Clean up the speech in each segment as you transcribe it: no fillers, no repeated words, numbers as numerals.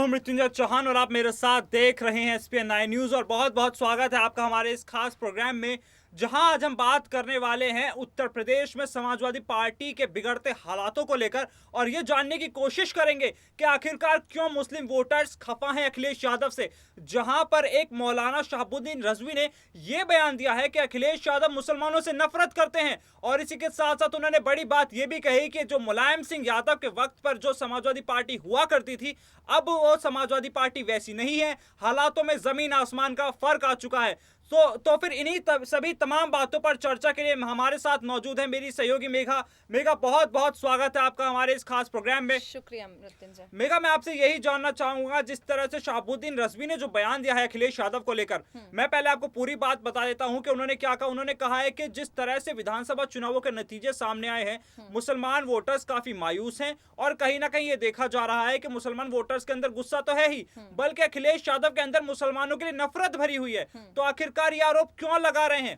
हूं मृत्युंजय चौहान और आप मेरे साथ देख रहे हैं एसपीएन 9 न्यूज और बहुत बहुत स्वागत है आपका हमारे इस खास प्रोग्राम में, जहां आज हम बात करने वाले हैं उत्तर प्रदेश में समाजवादी पार्टी के बिगड़ते हालातों को लेकर और ये जानने की कोशिश करेंगे कि आखिरकार क्यों मुस्लिम वोटर्स खफा हैं अखिलेश यादव से। जहां पर एक मौलाना शहाबुद्दीन रजवी ने यह बयान दिया है कि अखिलेश यादव मुसलमानों से नफरत करते हैं और इसी के साथ साथ उन्होंने बड़ी बात यह भी कही कि जो मुलायम सिंह यादव के वक्त पर जो समाजवादी पार्टी हुआ करती थी, अब वो समाजवादी पार्टी वैसी नहीं है, हालातों में जमीन आसमान का फर्क आ चुका है। तो फिर इन्हीं सभी तमाम बातों पर चर्चा के लिए हमारे साथ मौजूद है मेरी सहयोगी मेघा। मेघा, बहुत बहुत स्वागत है आपका हमारे इस खास प्रोग्राम में। शुक्रिया मृत्युंजय। मेघा, मैं आपसे यही जानना चाहूंगा, जिस तरह से शहाबुद्दीन रजवी ने जो बयान दिया है अखिलेश यादव को लेकर, मैं पहले आपको पूरी बात बता देता हूं कि उन्होंने क्या कहा। उन्होंने कहा है कि जिस तरह से विधानसभा चुनावों के नतीजे सामने आए हैं, मुसलमान वोटर्स काफी मायूस हैं और कहीं ना कहीं ये देखा जा रहा है कि मुसलमान वोटर्स के अंदर गुस्सा तो है ही, बल्कि अखिलेश यादव के अंदर मुसलमानों के लिए नफरत भरी हुई है। तो आखिरकार ये आरोप क्यों लगा रहे हैं?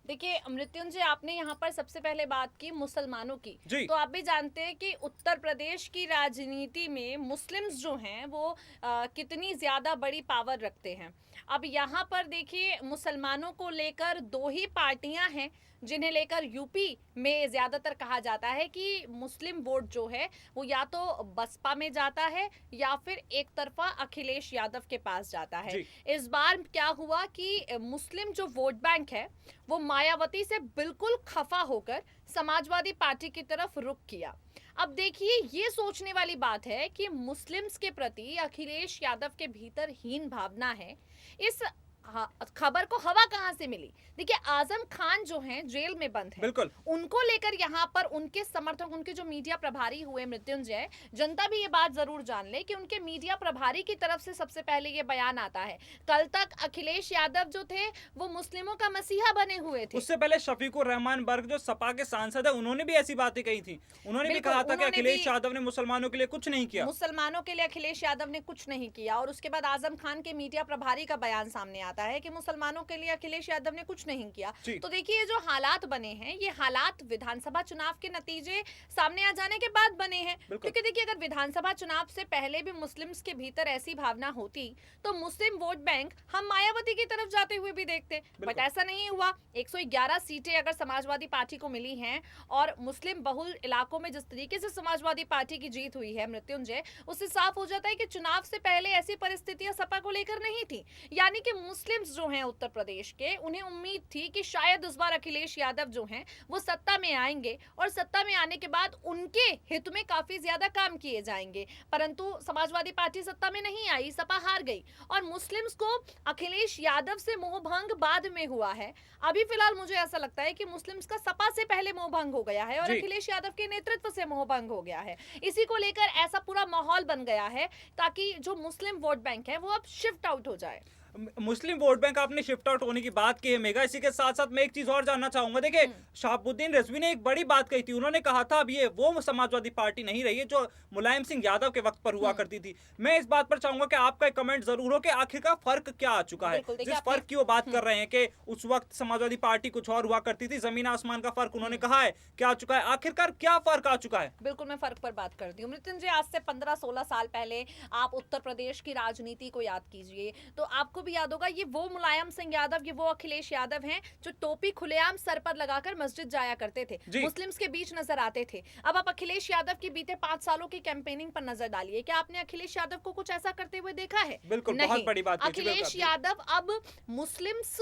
देखिए मृत्युंजय, आपने यहाँ पर सबसे पहले बात की मुसलमानों की, जी। तो आप भी जानते हैं कि उत्तर प्रदेश की राजनीति में मुस्लिम्स जो हैं वो कितनी ज्यादा बड़ी पावर रखते हैं। अब यहाँ पर देखिए, मुसलमानों को लेकर दो ही पार्टियां हैं जिन्हें लेकर यूपी में ज्यादातर कहा जाता है कि मुस्लिम वोट जो है वो या तो बसपा में जाता है या फिर एक तरफा अखिलेश यादव के पास जाता है। इस बार क्या हुआ कि मुस्लिम जो वोट बैंक है वो मायावती से बिल्कुल खफा होकर समाजवादी पार्टी की तरफ रुख किया। अब देखिए, ये सोचने वाली बात है कि मुस्लिम्स के प्रति अखिलेश यादव के भीतर हीन भावना है। इस खबर को हवा कहां से मिली? देखिए, आजम खान जो हैं जेल में बंद हैं, बिल्कुल। उनको लेकर यहाँ पर उनके समर्थक, उनके जो मीडिया प्रभारी हुए मृत्युंजय, जनता भी ये बात जरूर जान ले कि उनके मीडिया प्रभारी की तरफ से सबसे पहले ये बयान आता है। कल तक अखिलेश यादव जो थे वो मुस्लिमों का मसीहा बने हुए थे। उससे पहले शफीकुर रहमान बर्ग जो सपा के सांसद है, उन्होंने भी ऐसी बातें कही थी। उन्होंने भी कहा था कि अखिलेश यादव ने मुसलमानों के लिए कुछ नहीं किया। मुसलमानों के लिए अखिलेश यादव ने कुछ नहीं किया। और उसके बाद आजम खान के मीडिया प्रभारी का बयान सामने आता है कि मुसलमानों के लिए अखिलेश यादव ने कुछ नहीं किया। तो देखिए, ये जो हालात बने हैं, ये हालात विधानसभा चुनाव के नतीजे सामने आ जाने के बाद बने हैं। क्योंकि देखिए, अगर विधानसभा चुनाव से पहले भी मुस्लिम्स के भीतर ऐसी भावना होती तो मुस्लिम वोट बैंक हम मायावती की तरफ जाते हुए भी देखते, बट ऐसा नहीं हुआ। 111 सीटें अगर समाजवादी पार्टी को मिली हैं और मुस्लिम बहुल इलाकों में जिस तरीके से समाजवादी पार्टी की जीत हुई है मृत्युंजय, उससे साफ हो जाता है कि चुनाव से पहले ऐसी परिस्थितियां सपा को लेकर नहीं थी। यानी कि मुस्लिम्स जो हैं उत्तर प्रदेश के, उन्हें उम्मीद थी कि शायद इस बार अखिलेश यादव जो हैं वो सत्ता में आएंगे और सत्ता में आने के बाद उनके हित में काफी ज्यादा काम किए जाएंगे। परंतु समाजवादी पार्टी सत्ता में नहीं आई, सपा हार गई और मुस्लिम्स को अखिलेश यादव से मोहभंग बाद में हुआ है। अभी फिलहाल मुझे ऐसा लगता है कि मुस्लिम्स का सपा से पहले मोहभंग हो गया है और अखिलेश यादव के नेतृत्व से मोहभंग हो गया है। इसी को लेकर ऐसा पूरा माहौल बन गया है ताकि जो मुस्लिम वोट बैंक है वो अब शिफ्ट आउट हो जाए। मुस्लिम वोट बैंक आपने शिफ्ट आउट होने की बात की है मेघा, इसी के साथ साथ मैं एक चीज और जानना चाहूंगा। देखिए, शहाबुद्दीन रजवी ने एक बड़ी बात कही थी। उन्होंने कहा था अब ये वो समाजवादी पार्टी नहीं रही है जो मुलायम सिंह यादव के वक्त पर हुआ करती थी। मैं इस बात पर चाहूंगा कि आपका एक कमेंट जरूर हो कि आखिरकार फर्क क्या आ चुका है। जिस फर्क की वो बात कर रहे हैं कि उस वक्त समाजवादी पार्टी कुछ और हुआ करती थी, जमीन आसमान का फर्क उन्होंने कहा है क्या आ चुका है, आखिरकार क्या फर्क आ चुका है? बिल्कुल, मैं फर्क पर बात करती हूँ मृत्युंजय। आज से 15-16 साल पहले आप उत्तर प्रदेश की राजनीति को याद कीजिए तो आपको भी याद होगा, ये वो मुलायम सिंह यादव, ये वो अखिलेश यादव हैं जो टोपी खुलेआम सर पर लगाकर मस्जिद जाया करते थे, मुस्लिम्स के बीच नजर आते थे। अब आप अखिलेश यादव की बीते 5 सालों की कैंपेनिंग पर नजर डालिए, क्या आपने अखिलेश यादव को कुछ ऐसा करते हुए देखा है? बिल्कुल, बहुत बड़ी बात। अखिलेश यादव अब मुस्लिम्स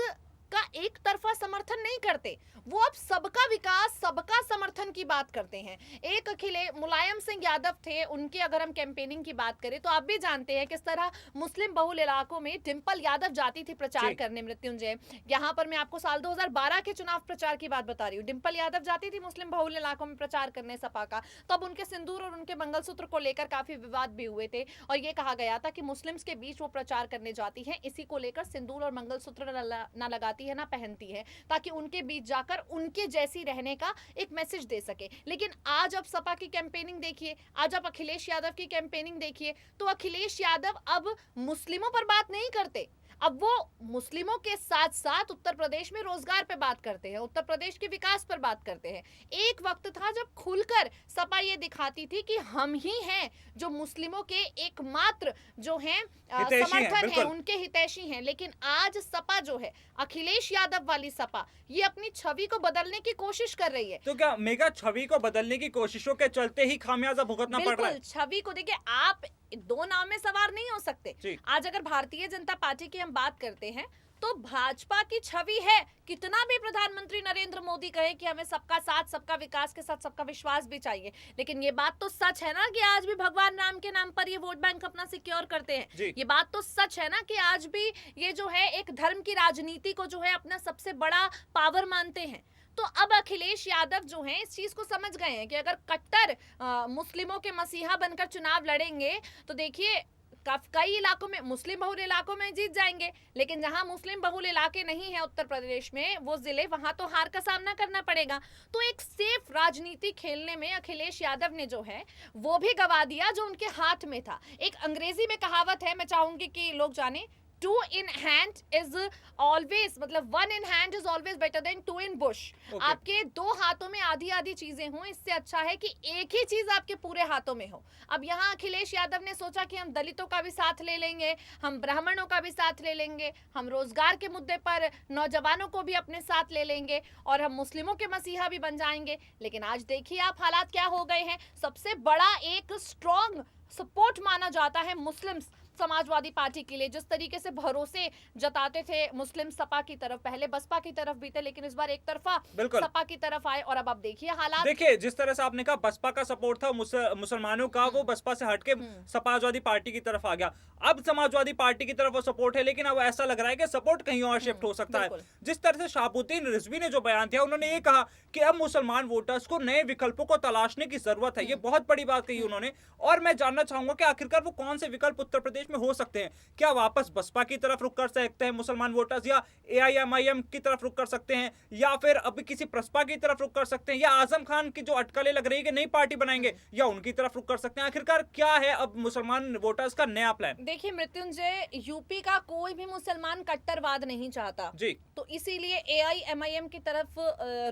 का एक तरफा समर्थन नहीं करते, वो अब सबका विकास, सबका समर्थन की बात करते हैं। एक मुलायम सिंह यादव थे, उनके अगर हम कैंपेनिंग की बात करें तो आप भी जानते हैं किस तरह मुस्लिम बहुल इलाकों में डिंपल यादव जाती थी प्रचार करने मृत्युंजय। यहाँ पर मैं आपको साल 2012 के चुनाव प्रचार की बात बता रही हूँ। डिंपल यादव जाती थी मुस्लिम बहुल इलाकों में प्रचार करने सपा का, तब उनके सिंदूर और उनके मंगलसूत्र को लेकर काफी विवाद भी हुए थे और ये कहा गया था कि मुस्लिम्स के बीच वो प्रचार करने जाती है, इसी को लेकर सिंदूर और मंगलसूत्र न लगाती है, ना पहनती है, ताकि उनके बीच जाकर उनके जैसी रहने का एक मैसेज दे सके। लेकिन आज आप सपा की कैंपेनिंग देखिए, आज आप अखिलेश यादव की कैंपेनिंग देखिए, तो अखिलेश यादव अब मुस्लिमों पर बात नहीं करते, अब वो मुस्लिमों के साथ साथ उत्तर प्रदेश में रोजगार पे बात करते हैं, उत्तर प्रदेश के विकास पर बात करते हैं। एक वक्त था जब खुलकर सपा ये दिखाती थी कि हम ही हैं जो मुस्लिमों के एकमात्र जो हैं समर्थन है, उनके हितैषी हैं। लेकिन आज सपा जो है, अखिलेश यादव वाली सपा, ये अपनी छवि को बदलने की कोशिश कर रही है। तो क्या मेगा छवि को बदलने की कोशिशों के चलते ही खामियाजा भुगतना पड़ रहा है? छवि को देखिए, आप दो नाव में सवार नहीं हो सकते। आज अगर भारतीय जनता पार्टी की हम बात करते हैं तो भाजपा की छवि है, कितना भी प्रधानमंत्री नरेंद्र मोदी कहे कि हमें सबका साथ, सबका विकास के साथ सबका विश्वास भी चाहिए, लेकिन ये बात तो सच है ना कि आज भी भगवान राम के नाम पर ये वोट बैंक अपना सिक्योर करते हैं। ये बात तो सच है ना कि आज भी ये जो है एक धर्म की राजनीति को जो है अपना सबसे बड़ा पावर मानते हैं। तो अब अखिलेश यादव जो हैं इस चीज को समझ गए हैं कि अगर कट्टर मुस्लिमों के मसीहा बनकर चुनाव लड़ेंगे तो देखिए कई इलाकों में, मुस्लिम बहुल इलाकों में जीत जाएंगे, लेकिन जहां मुस्लिम बहुल इलाके नहीं है उत्तर प्रदेश में, वो जिले, वहां तो हार का सामना करना पड़ेगा। तो एक सेफ राजनीति खेलने में अखिलेश यादव ने जो है वो भी गवा दिया जो उनके हाथ में था। एक अंग्रेजी में कहावत है, मैं चाहूंगी कि लोग जाने, 2 in hand is always, मतलब 1 in hand is always better than 2 in bush। आपके दो हाथों में आधी आधी चीजें हों, इससे अच्छा है कि एक ही चीज आपके पूरे हाथों में हो। अब यहाँ अखिलेश यादव ने सोचा कि हम दलितों का भी साथ ले लेंगे, हम ब्राह्मणों का भी साथ ले लेंगे, हम रोजगार के मुद्दे पर नौजवानों को भी अपने साथ ले लेंगे और हम मुस्लिमों के मसीहा भी बन जाएंगे। लेकिन आज देखिए आप हालात क्या हो गए हैं। सबसे बड़ा एक स्ट्रॉन्ग सपोर्ट माना जाता है मुस्लिम समाजवादी पार्टी के लिए। जिस तरीके से भरोसे जताते थे मुस्लिम सपा की तरफ, पहले बसपा की तरफ भी थे, लेकिन इस बार एक तरफा सपा की तरफ आए और अब आप देखिए हालात। देखिए जिस तरह से आपने कहा बसपा का सपोर्ट था मुसलमानों का, वो बसपा से हटके समाजवादी पार्टी की तरफ आ गया। अब समाजवादी पार्टी की तरफ वो सपोर्ट है, लेकिन अब ऐसा लग रहा है कि सपोर्ट कहीं और शिफ्ट हो सकता है। जिस तरह से शहाबुद्दीन रिजवी ने जो बयान दिया, उन्होंने ये कहा कि अब मुसलमान वोटर्स को नए विकल्पों को तलाशने की जरूरत है। ये बहुत बड़ी बात कही उन्होंने। और मैं जानना चाहूंगा कि आखिरकार वो कौन से विकल्प उत्तर प्रदेश में हो सकते हैं? क्या वापस बसपा की तरफ रुख कर सकते हैं मुसलमान वोटर्स, या AIMIM की तरफ रुख कर सकते हैं, या फिर अभी किसी प्रसपा की तरफ रुख कर सकते हैं, या आजम खान की जो अटकलें लग रही है कि नई पार्टी बनाएंगे, या उनकी तरफ रुख कर सकते हैं? आखिरकार क्या है अब मुसलमान वोटर्स का नया प्लान? देखिए मृत्युंजय, यूपी का कोई भी मुसलमान कट्टरवाद नहीं चाहता जी, तो इसीलिए AIMIM की तरफ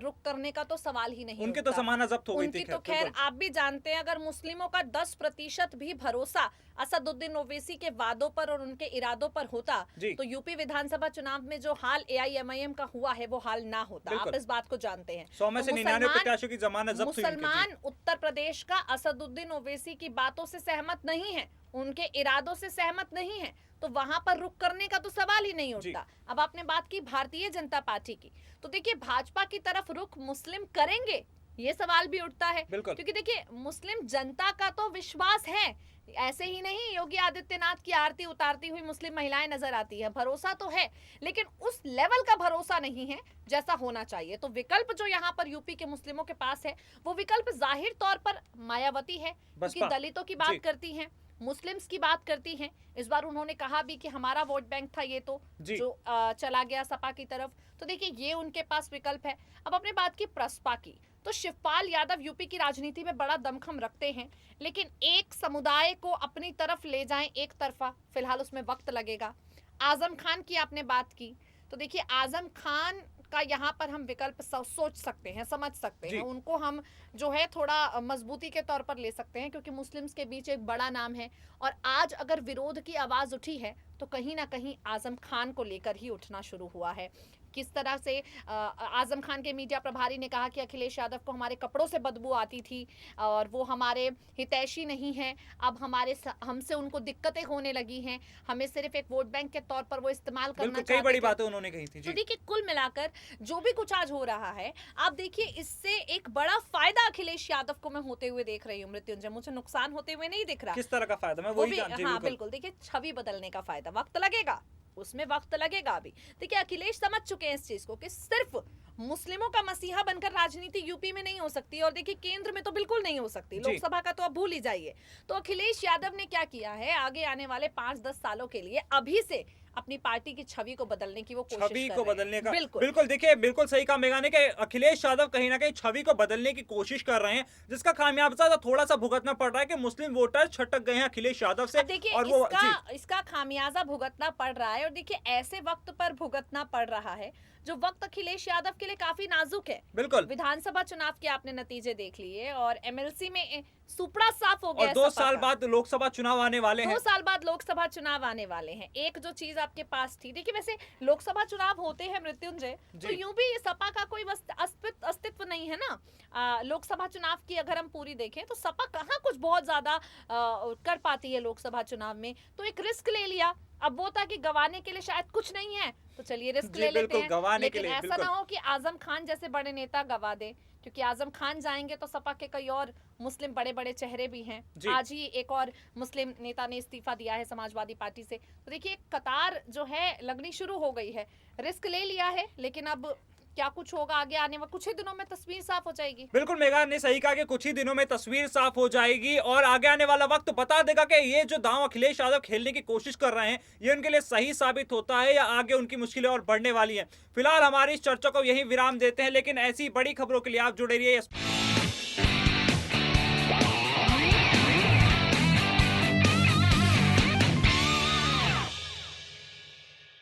रुख करने का तो सवाल ही नहीं। उनकी तो जमानत जब्त हो गई थी। तो खैर आप भी जानते हैं, अगर मुस्लिमों का 10% भी भरोसा असदुद्दीन ओवैसी के वादों पर और उनके इरादों पर होता तो यूपी विधानसभा चुनाव में जो हाल AIMIM का हुआ है वो हाल ना होता। आप इस बात को जानते हैं। 100 में से 99 प्रत्याशियों की जमानत जब्त हुई। मुसलमान उत्तर प्रदेश का असदुद्दीन ओवैसी की बातों से सहमत नहीं है, उनके इरादों से सहमत नहीं है, तो वहां पर रुख करने का तो सवाल ही नहीं उठता। अब आपने बात की भारतीय जनता पार्टी की, तो देखिए भाजपा की तरफ रुख मुस्लिम करेंगे, ये सवाल भी उठता है, क्योंकि देखिए मुस्लिम जनता का तो विश्वास है। ऐसे ही नहीं योगी आदित्यनाथ की आरती उतारती हुई मुस्लिम महिलाएं नजर आती है, भरोसा तो है, लेकिन उस लेवल का भरोसा नहीं है जैसा होना चाहिए। तो विकल्प जो यहाँ पर यूपी के मुस्लिमों के पास है, वो विकल्प जाहिर तौर पर मायावती है, क्योंकि दलितों की बात करती हैं, मुस्लिम्स की बात करती हैं। इस बार उन्होंने कहा भी कि हमारा वोट बैंक था ये तो जो चला गया सपा की तरफ, तो देखिए ये उनके पास विकल्प है। अब अपने बात की प्रसपा की, तो शिवपाल यादव यूपी की राजनीति में बड़ा दमखम रखते हैं, लेकिन एक समुदाय को अपनी तरफ ले जाएं एक तरफा, फिलहाल उसमें वक्त लगेगा। आजम खान की आपने बात की, तो देखिए आजम खान का यहाँ पर हम विकल्प सोच सकते हैं, समझ सकते हैं, उनको हम जो है थोड़ा मजबूती के तौर पर ले सकते हैं, क्योंकि मुस्लिम्स के बीच एक बड़ा नाम है। और आज अगर विरोध की आवाज उठी है तो कहीं ना कहीं आजम खान को लेकर ही उठना शुरू हुआ है। किस तरह से आजम खान के मीडिया प्रभारी ने कहा कि अखिलेश यादव को हमारे कपड़ों से बदबू आती थी और वो हमारे हितैषी नहीं है, अब हमसे उनको दिक्कतें होने लगी हैं, हमें सिर्फ एक वोट बैंक के तौर पर वो इस्तेमाल करना चाहते हैं। कई बड़ी बातें उन्होंने कही थी। तो देखिए कुल मिलाकर जो भी कुछ आज हो रहा है, आप देखिए इससे एक बड़ा फायदा अखिलेश यादव को मैं होते हुए देख रही हूँ मृत्युंजय, मुझे नुकसान होते हुए नहीं दिख रहा। किस तरह का फायदा? मैं वही जानती हूं। हाँ बिल्कुल, देखिए छवि बदलने का फायदा, वक्त लगेगा, उसमें वक्त लगेगा अभी। देखिए अखिलेश समझ चुके हैं इस चीज को कि सिर्फ मुस्लिमों का मसीहा बनकर राजनीति यूपी में नहीं हो सकती, और देखिए केंद्र में तो बिल्कुल नहीं हो सकती, लोकसभा का तो अब भूल ही जाइए। तो अखिलेश यादव ने क्या किया है, आगे आने वाले 5-10 सालों के लिए अभी से अपनी पार्टी की छवि को बदलने की वो कोशिश छवि कर को रहे हैं। बदलने का बिल्कुल बिल्कुल देखिए बिल्कुल सही कहा मेघा ने कि अखिलेश यादव कहीं ना कहीं छवि को बदलने की कोशिश कर रहे हैं, जिसका खामियाजा तो थोड़ा सा भुगतना पड़ रहा है कि मुस्लिम वोटर छटक गए हैं अखिलेश यादव से। अब देखिए और वो इसका खामियाजा भुगतना पड़ रहा है, और देखिए ऐसे वक्त पर भुगतना पड़ रहा है जो वक्त अखिलेश यादव के लिए काफी नाजुक है। बिल्कुल विधानसभा चुनाव के आपने नतीजे देख लिए और एमएलसी में सुपड़ा साफ हो गया और 2 साल बाद लोकसभा चुनाव आने वाले हैं। 2 साल बाद लोकसभा चुनाव आने वाले हैं। एक जो चीज आपके पास थी, देखिए वैसे लोकसभा चुनाव होते हैं मृत्युंजय, तो यूं भी सपा का कोई अस्तित्व नहीं है ना। लोकसभा चुनाव की अगर हम पूरी देखें तो सपा कहाँ कुछ बहुत ज्यादा कर पाती है लोकसभा चुनाव में, तो एक रिस्क ले लिया। अब वो था कि गंवाने के लिए शायद कुछ नहीं है, तो चलिए रिस्क ले लेते हैं, लेकिन ऐसा ना हो कि आजम खान जैसे बड़े नेता गवा दे, क्योंकि आजम खान जाएंगे तो सपा के कई और मुस्लिम बड़े बड़े चेहरे भी हैं। आज ही एक और मुस्लिम नेता ने इस्तीफा दिया है समाजवादी पार्टी से, तो देखिए एक कतार जो है लगनी शुरू हो गई है। रिस्क ले लिया है, लेकिन अब क्या कुछ होगा आगे आने में, कुछ ही दिनों में तस्वीर साफ हो जाएगी। बिल्कुल मेघा ने सही कहा कि कुछ ही दिनों में तस्वीर साफ हो जाएगी और आगे आने वाला वक्त बता देगा कि ये जो दांव अखिलेश यादव खेलने की कोशिश कर रहे हैं ये उनके लिए सही साबित होता है या आगे उनकी मुश्किलें और बढ़ने वाली हैं। फिलहाल हमारी इस चर्चा को यहीं विराम देते हैं, लेकिन ऐसी बड़ी खबरों के लिए आप जुड़े रहिए।